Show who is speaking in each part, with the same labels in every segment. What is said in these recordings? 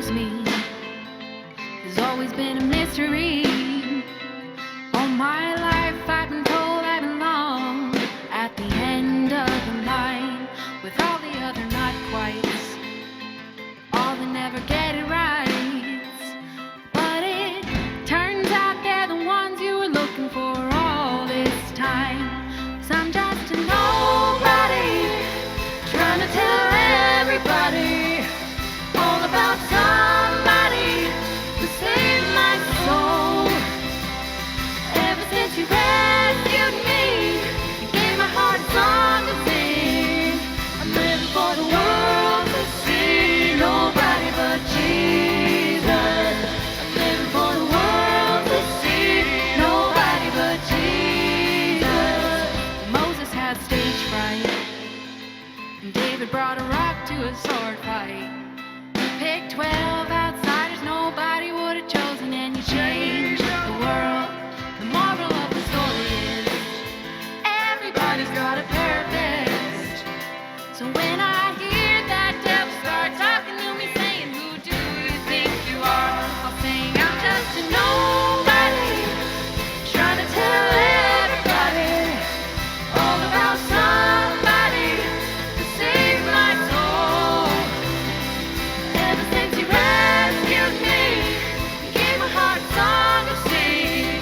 Speaker 1: knows me has always been a mystery. All my life I've been told I belong at the end of the line with all the other not quites, all that never get it right. But it turns out they're the ones you were looking for all this time. 'Cause I'm just a nobody trying to tell everybody all about somebody who saved my soul. Ever since you rescued me, you gave my heart a song to sing. I'm living for the world to see, nobody but Jesus. I'm living for the world to see, nobody but Jesus. Moses had stage fright, and David brought a rock to a sword fight. You picked 12 outsiders nobody would have chosen, and you changed the world. The moral of the story is everybody's got a purpose. So when I hear that devil start talking to me saying, who do you think you are? I'll sing, I'm just a nobody trying to tell everybody all about somebody who saved my soul. Ever since you rescued me, you gave my heart a song to sing.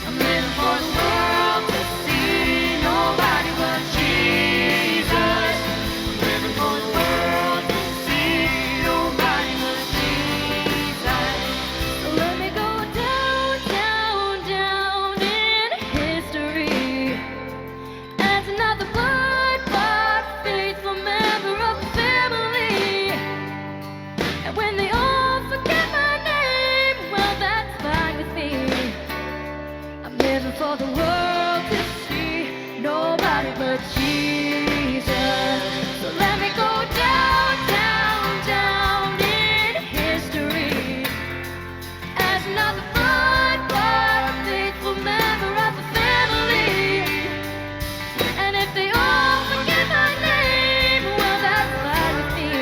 Speaker 1: I'm living for the world to see, nobody but Jesus. I'm living for the world to see, nobody but Jesus. So let me go down, down, down in history as another blood-bought, faithful member of the family. And when they all forget my name, well, that's fine with me. I'm living for the world to see, nobody but Jesus. So let me go down, down, down in history as another blood-bought, faithful member of the family. And if they all forget my name, well, that's fine with me.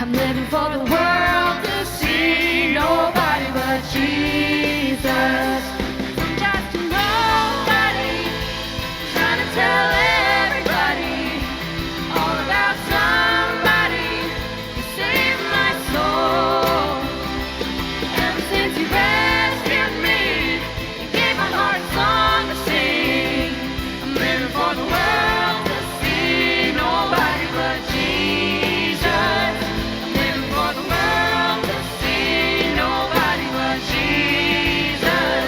Speaker 1: I'm living for the world to see, nobody but Jesus. I'm just a nobody trying to tell everybody all about somebody who saved my soul. Ever since you rescued me, you gave my heart a song to sing. I'm living for the world to see, nobody but Jesus. I'm living for the world to see, nobody but Jesus.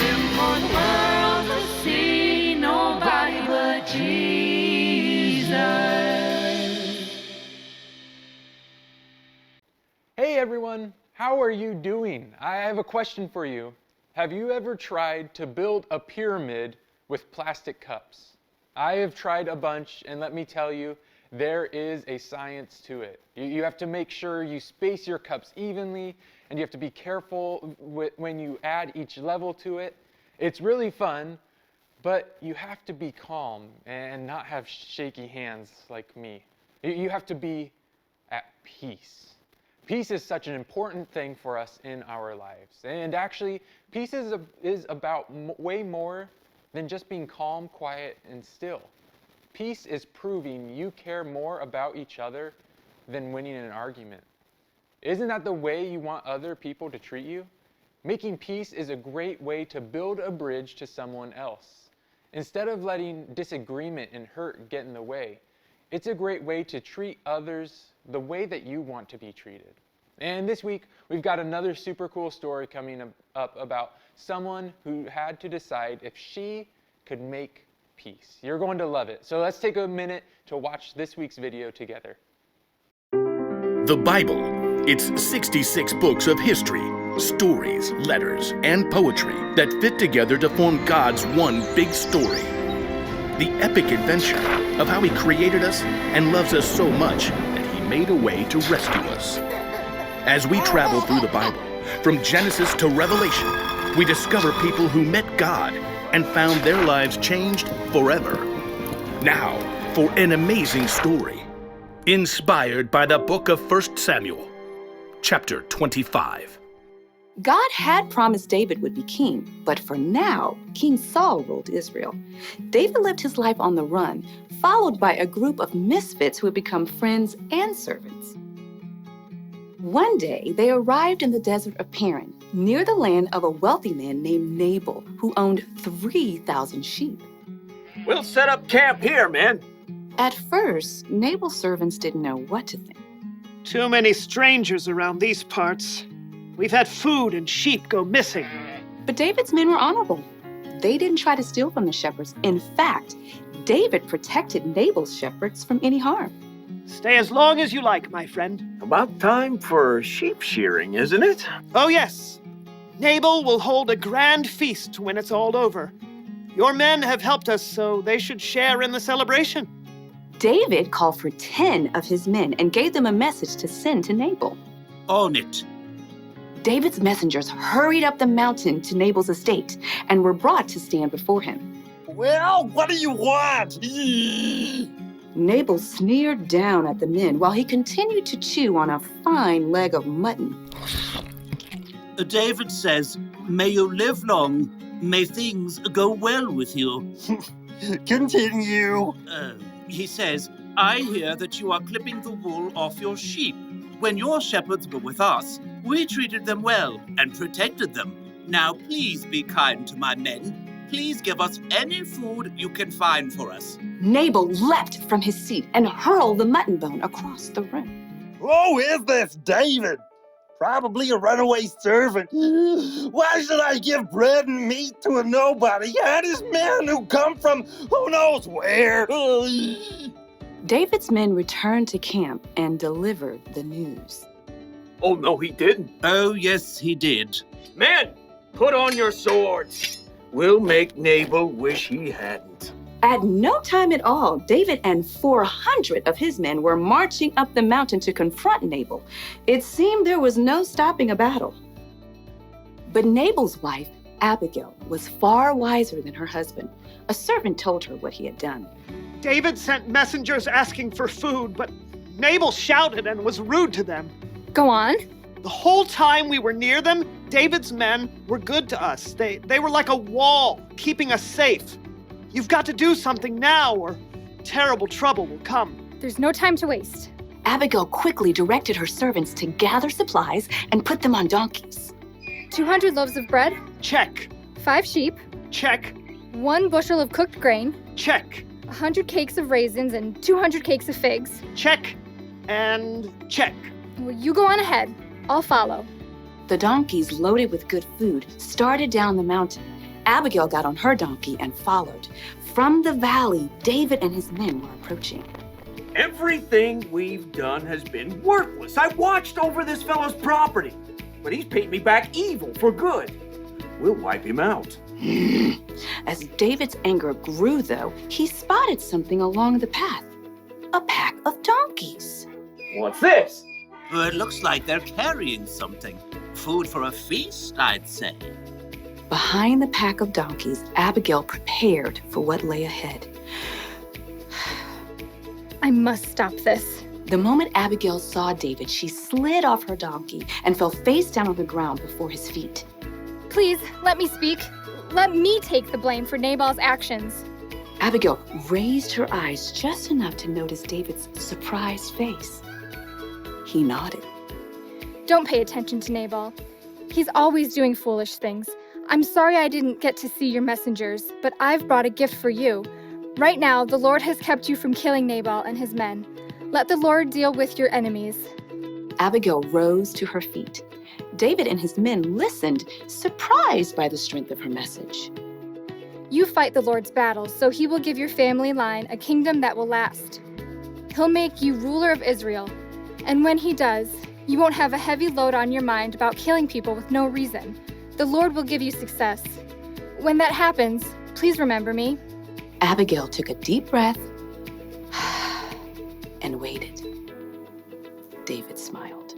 Speaker 1: Living for the world to see, nobody but Jesus.
Speaker 2: Hey everyone, how are you doing? I have a question for you. Have you ever tried to build a pyramid with plastic cups? I have tried a bunch, and let me tell you, there is a science to it. You have to make sure you space your cups evenly, and you have to be careful when you add each level to it. It's really fun, but you have to be calm and not have shaky hands like me. You have to be at peace. Peace is such an important thing for us in our lives. And actually, peace is about way more than just being calm, quiet, and still. Peace is proving you care more about each other than winning an argument. Isn't that the way you want other people to treat you? Making peace is a great way to build a bridge to someone else. Instead of letting disagreement and hurt get in the way, it's a great way to treat others the way that you want to be treated. And this week, we've got another super cool story coming up about someone who had to decide if she could make peace. You're going to love it. So let's take a minute to watch this week's video together.
Speaker 3: The Bible. It's 66 books of history, stories, letters, and poetry that fit together to form God's one big story. The epic adventure of how He created us and loves us so much that He made a way to rescue us. As we travel through the Bible, from Genesis to Revelation, we discover people who met God and found their lives changed forever. Now, for an amazing story, inspired by the book of 1 Samuel. chapter 25.
Speaker 4: God had promised David would be king, but for now, King Saul ruled Israel. David lived his life on the run, followed by a group of misfits who had become friends and servants. One day, they arrived in the desert of Paran, near the land of a wealthy man named Nabal, who owned 3,000 sheep.
Speaker 5: We'll set up camp here, man.
Speaker 4: At first, Nabal's servants didn't know what to think.
Speaker 6: Too many strangers around these parts. We've had food and sheep go missing.
Speaker 4: But David's men were honorable. They didn't try to steal from the shepherds. In fact, David protected Nabal's shepherds from any harm.
Speaker 6: Stay as long as you like, my friend.
Speaker 5: About time for sheep shearing, isn't it?
Speaker 6: Oh, yes. Nabal will hold a grand feast when it's all over. Your men have helped us, so they should share in the celebration.
Speaker 4: David called for 10 of his men and gave them a message to send to Nabal.
Speaker 7: On it.
Speaker 4: David's messengers hurried up the mountain to Nabal's estate and were brought to stand before him.
Speaker 5: Well, what do you want?
Speaker 4: Nabal sneered down at the men while he continued to chew on a fine leg of mutton.
Speaker 7: David says, "May you live long. May things go well with you."
Speaker 5: Continue.
Speaker 7: He says, "I hear that you are clipping the wool off your sheep. When your shepherds were with us, we treated them well and protected them. Now please be kind to my men. Please give us any food you can find for us."
Speaker 4: Nabal leapt from his seat and hurled the mutton bone across the room.
Speaker 5: Who is this David? Probably a runaway servant. Why should I give bread and meat to a nobody and his men who come from who knows where?
Speaker 4: David's men returned to camp and delivered the news.
Speaker 5: Oh, no, he didn't.
Speaker 7: Oh, yes, he did.
Speaker 5: Men, put on your swords. We'll make Nabal wish he hadn't.
Speaker 4: At no time at all, David and 400 of his men were marching up the mountain to confront Nabal. It seemed there was no stopping a battle. But Nabal's wife, Abigail, was far wiser than her husband. A servant told her what he had done.
Speaker 6: David sent messengers asking for food, but Nabal shouted and was rude to them.
Speaker 8: Go on.
Speaker 6: The whole time we were near them, David's men were good to us. They were like a wall, keeping us safe. You've got to do something now, or terrible trouble will come.
Speaker 8: There's no time to waste.
Speaker 4: Abigail quickly directed her servants to gather supplies and put them on donkeys.
Speaker 8: 200 loaves of bread,
Speaker 6: Check.
Speaker 8: 5 sheep,
Speaker 6: Check.
Speaker 8: 1 bushel of cooked grain,
Speaker 6: Check.
Speaker 8: 100 cakes of raisins, and 200 cakes of figs.
Speaker 6: Check. And check.
Speaker 8: Well, you go on ahead. I'll follow.
Speaker 4: The donkeys, loaded with good food, started down the mountain. Abigail got on her donkey and followed. From the valley, David and his men were approaching.
Speaker 5: Everything we've done has been worthless. I watched over this fellow's property, but he's paid me back evil for good. We'll wipe him out.
Speaker 4: As David's anger grew, though, he spotted something along the path. A pack of donkeys.
Speaker 5: What's this?
Speaker 7: It looks like they're carrying something. Food for a feast, I'd say.
Speaker 4: Behind the pack of donkeys, Abigail prepared for what lay ahead.
Speaker 8: I must stop this.
Speaker 4: The moment Abigail saw David, she slid off her donkey and fell face down on the ground before his feet.
Speaker 8: Please, let me speak. Let me take the blame for Nabal's actions.
Speaker 4: Abigail raised her eyes just enough to notice David's surprised face. He nodded.
Speaker 8: Don't pay attention to Nabal. He's always doing foolish things. I'm sorry I didn't get to see your messengers, but I've brought a gift for you. Right now, the Lord has kept you from killing Nabal and his men. Let the Lord deal with your enemies.
Speaker 4: Abigail rose to her feet. David and his men listened, surprised by the strength of her message.
Speaker 8: You fight the Lord's battles, so he will give your family line a kingdom that will last. He'll make you ruler of Israel. And when he does, you won't have a heavy load on your mind about killing people with no reason. The Lord will give you success. When that happens, please remember me.
Speaker 4: Abigail took a deep breath and waited. David smiled.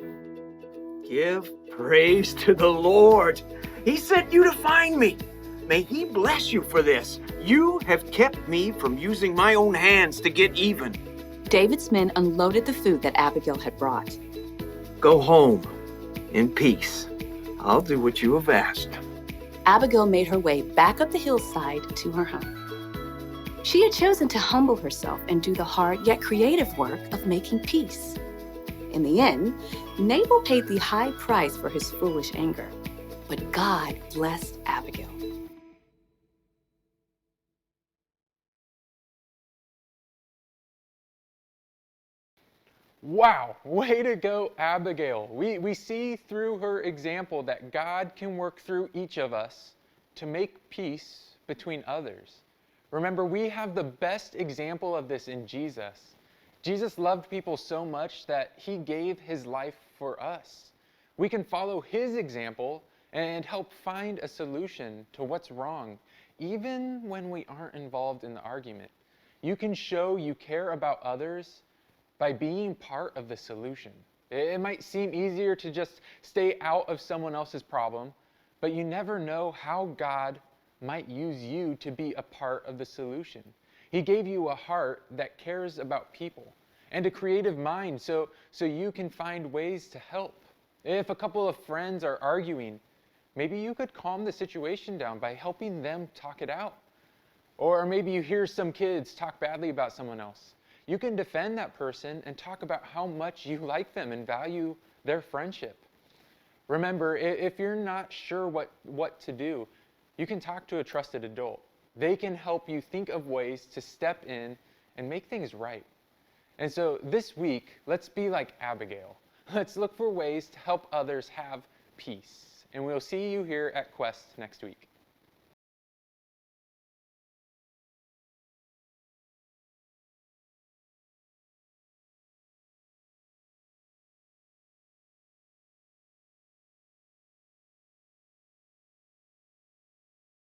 Speaker 5: Give praise to the Lord. He sent you to find me. May he bless you for this. You have kept me from using my own hands to get even.
Speaker 4: David's men unloaded the food that Abigail had brought.
Speaker 5: Go home. In peace. I'll do what you have asked.
Speaker 4: Abigail made her way back up the hillside to her home. She had chosen to humble herself and do the hard yet creative work of making peace. In the end, Nabal paid the high price for his foolish anger, but God blessed Abigail.
Speaker 2: Wow, way to go, Abigail. We see through her example that God can work through each of us to make peace between others. Remember, we have the best example of this in Jesus. Jesus loved people so much that he gave his life for us. We can follow his example and help find a solution to what's wrong, even when we aren't involved in the argument. You can show you care about others by being part of the solution. It might seem easier to just stay out of someone else's problem, but you never know how God might use you to be a part of the solution. He gave you a heart that cares about people and a creative mind so you can find ways to help. If a couple of friends are arguing, maybe you could calm the situation down by helping them talk it out. Or maybe you hear some kids talk badly about someone else. You can defend that person and talk about how much you like them and value their friendship. Remember, if you're not sure what to do, you can talk to a trusted adult. They can help you think of ways to step in and make things right. And so this week, let's be like Abigail. Let's look for ways to help others have peace. And we'll see you here at Quest next week.